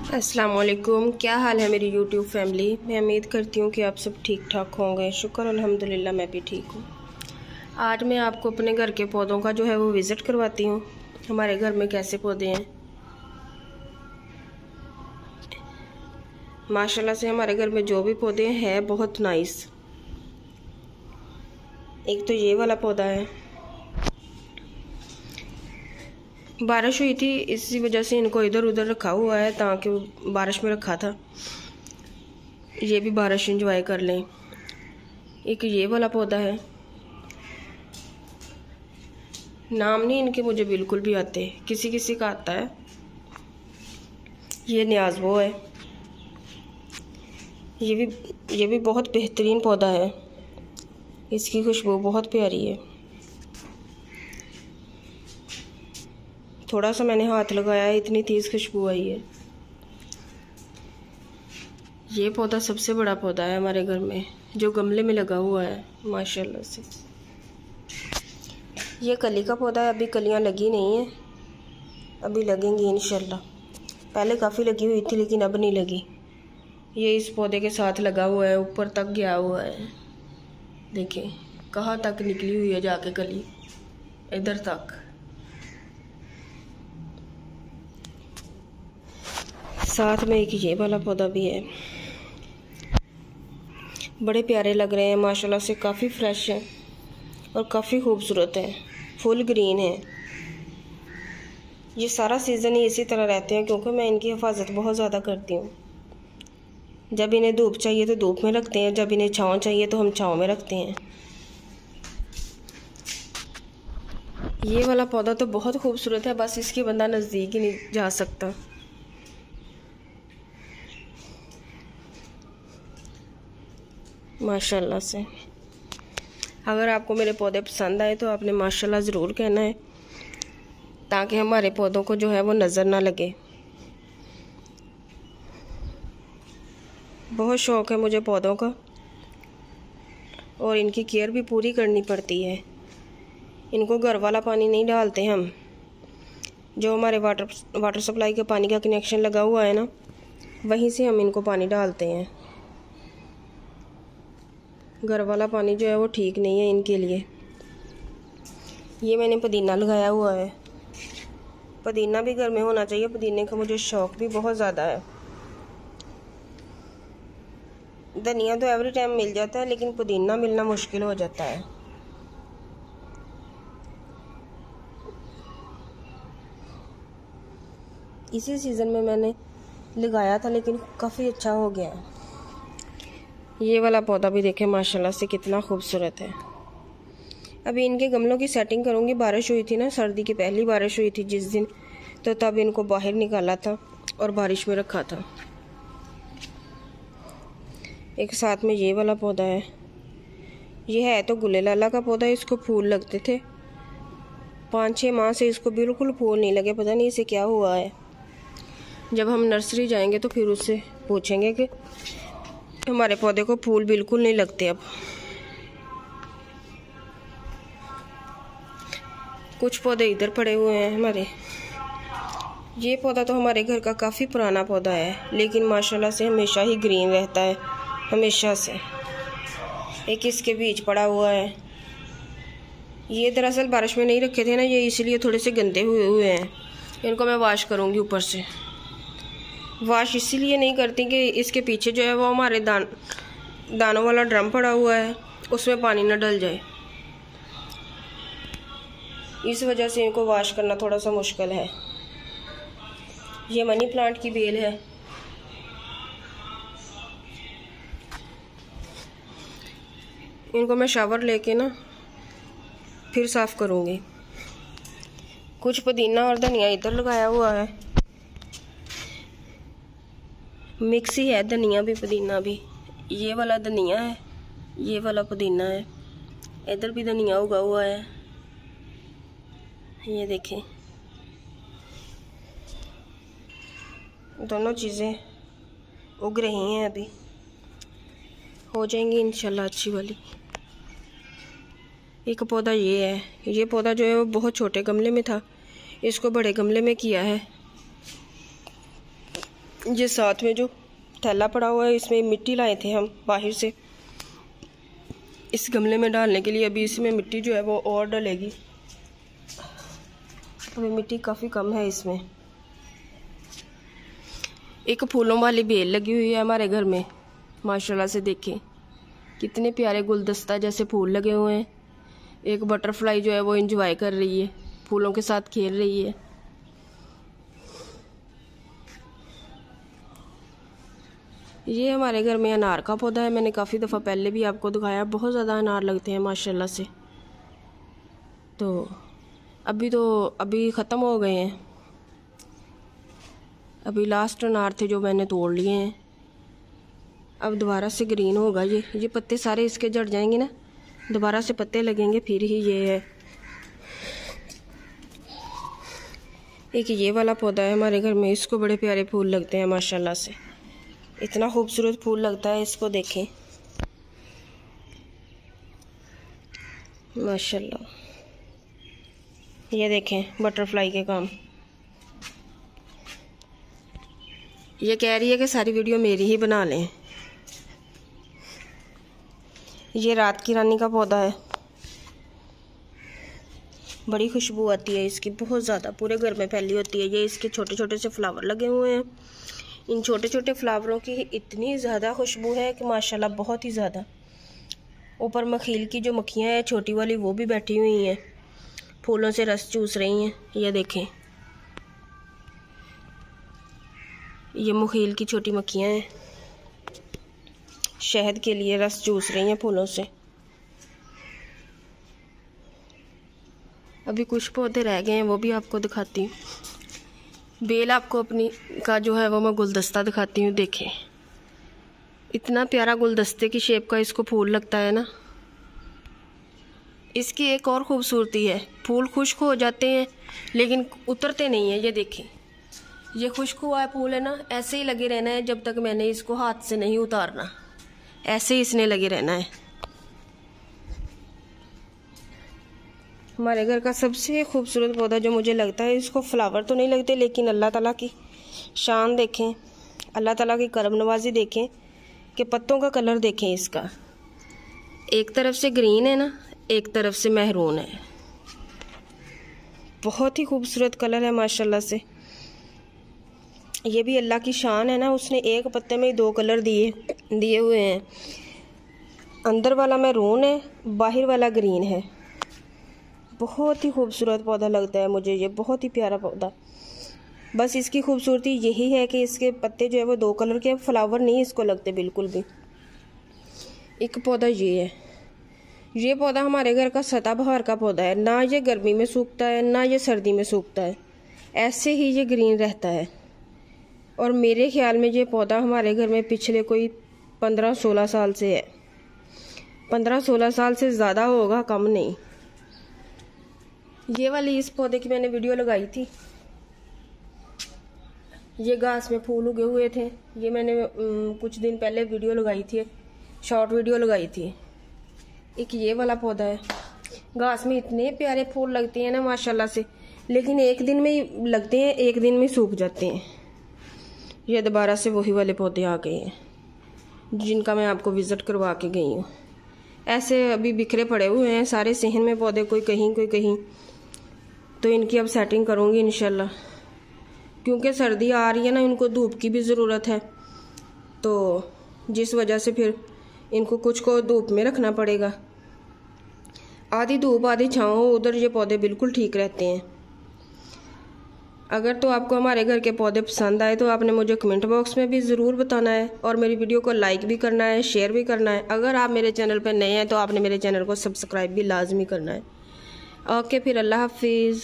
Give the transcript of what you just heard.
अस्सलाम वालेकुम। क्या हाल है मेरी यूट्यूब फैमिली। मैं उम्मीद करती हूँ कि आप सब ठीक ठाक होंगे। शुक्र अल्हम्दुलिल्लाह मैं भी ठीक हूँ। आज मैं आपको अपने घर के पौधों का जो है वो विज़िट करवाती हूँ। हमारे घर में कैसे पौधे हैं माशाल्लाह से। हमारे घर में जो भी पौधे हैं बहुत नाइस। एक तो ये वाला पौधा है, बारिश हुई थी इसी वजह से इनको इधर उधर रखा हुआ है ताकि बारिश में रखा था, ये भी बारिश एंजॉय कर लें। एक ये वाला पौधा है, नाम नहीं इनके मुझे बिल्कुल भी आते, किसी किसी का आता है। ये न्याज़वो है, ये भी बहुत बेहतरीन पौधा है। इसकी खुशबू बहुत प्यारी है। थोड़ा सा मैंने हाथ लगाया है, इतनी तेज़ खुशबू आई है। ये पौधा सबसे बड़ा पौधा है हमारे घर में, जो गमले में लगा हुआ है माशाल्लाह से। ये कली का पौधा है, अभी कलियां लगी नहीं है, अभी लगेंगी इंशाल्लाह। पहले काफ़ी लगी हुई थी लेकिन अब नहीं लगी। ये इस पौधे के साथ लगा हुआ है, ऊपर तक गया हुआ है। देखिए कहाँ तक निकली हुई है जाके कली, इधर तक। साथ में एक ये वाला पौधा भी है, बड़े प्यारे लग रहे हैं माशाल्लाह से। काफ़ी फ्रेश है और काफ़ी खूबसूरत है, फुल ग्रीन है। ये सारा सीज़न ही इसी तरह रहते हैं क्योंकि मैं इनकी हिफाजत बहुत ज़्यादा करती हूँ। जब इन्हें धूप चाहिए तो धूप में रखते हैं, जब इन्हें छाँव चाहिए तो हम छाँव में रखते हैं। ये वाला पौधा तो बहुत खूबसूरत है, बस इसके बंदा नज़दीक ही नहीं जा सकता। माशाल्लाह से। अगर आपको मेरे पौधे पसंद आए तो आपने माशाल्लाह ज़रूर कहना है, ताकि हमारे पौधों को जो है वो नज़र ना लगे। बहुत शौक़ है मुझे पौधों का और इनकी केयर भी पूरी करनी पड़ती है। इनको घर वाला पानी नहीं डालते हम, जो हमारे वाटर सप्लाई का पानी का कनेक्शन लगा हुआ है ना, वहीं से हम इनको पानी डालते हैं। घर वाला पानी जो है वो ठीक नहीं है इनके लिए। ये मैंने पुदीना लगाया हुआ है, पुदीना भी घर में होना चाहिए। पुदीने का मुझे शौक़ भी बहुत ज़्यादा है। धनिया तो एवरी टाइम मिल जाता है लेकिन पुदीना मिलना मुश्किल हो जाता है। इसी सीज़न में मैंने लगाया था लेकिन काफ़ी अच्छा हो गया है। ये वाला पौधा भी देखें माशाल्लाह से कितना खूबसूरत है। अभी इनके गमलों की सेटिंग करूँगी। बारिश हुई थी ना, सर्दी की पहली बारिश हुई थी जिस दिन, तो तब इनको बाहर निकाला था और बारिश में रखा था। एक साथ में ये वाला पौधा है, ये है तो गुले लाला का पौधा। इसको फूल लगते थे 5-6 माह से, इसको बिल्कुल फूल नहीं लगे, पता नहीं इसे क्या हुआ है। जब हम नर्सरी जाएंगे तो फिर उससे पूछेंगे कि हमारे पौधे को फूल बिल्कुल नहीं लगते। अब कुछ पौधे इधर पड़े हुए हैं हमारे। ये पौधा तो हमारे घर का काफ़ी पुराना पौधा है लेकिन माशाल्लाह से हमेशा ही ग्रीन रहता है, हमेशा से। एक इसके बीज पड़ा हुआ है। ये दरअसल बारिश में नहीं रखे थे ना, ये इसलिए थोड़े से गंदे हुए हैं। इनको मैं वॉश करूँगी ऊपर से। वॉश इसीलिए नहीं करती कि इसके पीछे जो है वो हमारे दानों वाला ड्रम पड़ा हुआ है, उसमें पानी न डल जाए। इस वजह से इनको वॉश करना थोड़ा सा मुश्किल है। ये मनी प्लांट की बेल है। इनको मैं शावर लेके ना फिर साफ़ करूँगी। कुछ पुदीना और धनिया इधर लगाया हुआ है, मिक्स ही है, धनिया भी पुदीना भी। ये वाला धनिया है, ये वाला पुदीना है। इधर भी धनिया उगा हुआ है, ये देखें। दोनों चीज़ें उग रही हैं, अभी हो जाएंगी इंशाल्लाह अच्छी वाली। एक पौधा ये है, ये पौधा जो है वो बहुत छोटे गमले में था, इसको बड़े गमले में किया है। ये साथ में जो थैला पड़ा हुआ है इसमें मिट्टी लाए थे हम बाहर से इस गमले में डालने के लिए। अभी इसमें मिट्टी जो है वो और डलेगी। अभी मिट्टी काफ़ी कम है इसमें। एक फूलों वाली बेल लगी हुई है हमारे घर में, माशाल्लाह से देखें कितने प्यारे गुलदस्ता जैसे फूल लगे हुए हैं। एक बटरफ्लाई जो है वो एंजॉय कर रही है, फूलों के साथ खेल रही है। ये हमारे घर में अनार का पौधा है। मैंने काफ़ी दफ़ा पहले भी आपको दिखाया, बहुत ज़्यादा अनार लगते हैं माशाल्लाह से। तो अभी ख़त्म हो गए हैं। अभी लास्ट अनार थे जो मैंने तोड़ लिए हैं। अब दोबारा से ग्रीन होगा ये पत्ते सारे इसके झड़ जाएंगे ना, दोबारा से पत्ते लगेंगे फिर ही ये है। एक ये वाला पौधा है हमारे घर में, इसको बड़े प्यारे फूल लगते हैं माशाल्लाह से। इतना खूबसूरत फूल लगता है, इसको देखें माशाल्लाह। ये देखें बटरफ्लाई के काम। ये कह रही है कि सारी वीडियो मेरी ही बना लें। ये रात की रानी का पौधा है, बड़ी खुशबू आती है इसकी, बहुत ज़्यादा पूरे घर में फैली होती है। ये इसके छोटे छोटे से फ्लावर लगे हुए हैं। इन छोटे छोटे फ्लावरों की इतनी ज़्यादा खुशबू है कि माशाल्लाह बहुत ही ज़्यादा। ऊपर मखील की जो मक्खियाँ हैं छोटी वाली वो भी बैठी हुई हैं, फूलों से रस चूस रही हैं। ये देखें ये मखील की छोटी मक्खियाँ हैं, शहद के लिए रस चूस रही हैं फूलों से। अभी कुछ पौधे रह गए हैं, वो भी आपको दिखाती हूँ। बेल आपको अपनी का जो है वो मैं गुलदस्ता दिखाती हूँ। देखें इतना प्यारा गुलदस्ते की शेप का इसको फूल लगता है ना। इसकी एक और खूबसूरती है, फूल खुश्क हो जाते हैं लेकिन उतरते नहीं हैं। ये देखें ये खुश्क हुआ फूल है ना, ऐसे ही लगे रहना है जब तक मैंने इसको हाथ से नहीं उतारना, ऐसे ही इसने लगे रहना है। हमारे घर का सबसे खूबसूरत पौधा जो मुझे लगता है, इसको फ्लावर तो नहीं लगते लेकिन अल्लाह ताला की शान देखें, अल्लाह ताला की करम नवाजी देखें कि पत्तों का कलर देखें इसका। एक तरफ से ग्रीन है ना, एक तरफ से महरून है। बहुत ही खूबसूरत कलर है माशाल्लाह से। ये भी अल्लाह की शान है ना, उसने एक पत्ते में 2 कलर दिए हुए हैं। अंदर वाला महरून है, बाहर वाला ग्रीन है। बहुत ही खूबसूरत पौधा लगता है मुझे ये, बहुत ही प्यारा पौधा। बस इसकी खूबसूरती यही है कि इसके पत्ते जो है वो 2 कलर के, फ्लावर नहीं इसको लगते बिल्कुल भी। एक पौधा ये है, ये पौधा हमारे घर का सदाबहार का पौधा है। ना ये गर्मी में सूखता है ना ये सर्दी में सूखता है, ऐसे ही ये ग्रीन रहता है। और मेरे ख्याल में ये पौधा हमारे घर में पिछले कोई 15-16 साल से है। 15-16 साल से ज़्यादा होगा, कम नहीं। ये वाली इस पौधे की मैंने वीडियो लगाई थी। ये घास में फूल उगे हुए थे, ये मैंने कुछ दिन पहले वीडियो लगाई थी, शॉर्ट वीडियो लगाई थी। एक ये वाला पौधा है, घास में इतने प्यारे फूल लगते हैं ना माशाल्लाह से, लेकिन एक दिन में ही लगते हैं, एक दिन में सूख जाते हैं। ये दोबारा से वही वाले पौधे आ गए हैं जिनका मैं आपको विज़िट करवा के गई हूँ। ऐसे अभी बिखरे पड़े हुए हैं सारे सहन में पौधे, कोई कहीं। तो इनकी अब सेटिंग करूँगी इंशाल्लाह, क्योंकि सर्दी आ रही है ना, इनको धूप की भी ज़रूरत है। तो जिस वजह से फिर इनको कुछ को धूप में रखना पड़ेगा। आधी धूप आधी छाँव, उधर ये पौधे बिल्कुल ठीक रहते हैं। अगर तो आपको हमारे घर के पौधे पसंद आए तो आपने मुझे कमेंट बॉक्स में भी ज़रूर बताना है, और मेरी वीडियो को लाइक भी करना है, शेयर भी करना है। अगर आप मेरे चैनल पर नए हैं तो आपने मेरे चैनल को सब्सक्राइब भी लाजमी करना है। ओके, फिर अल्लाह हाफिज़।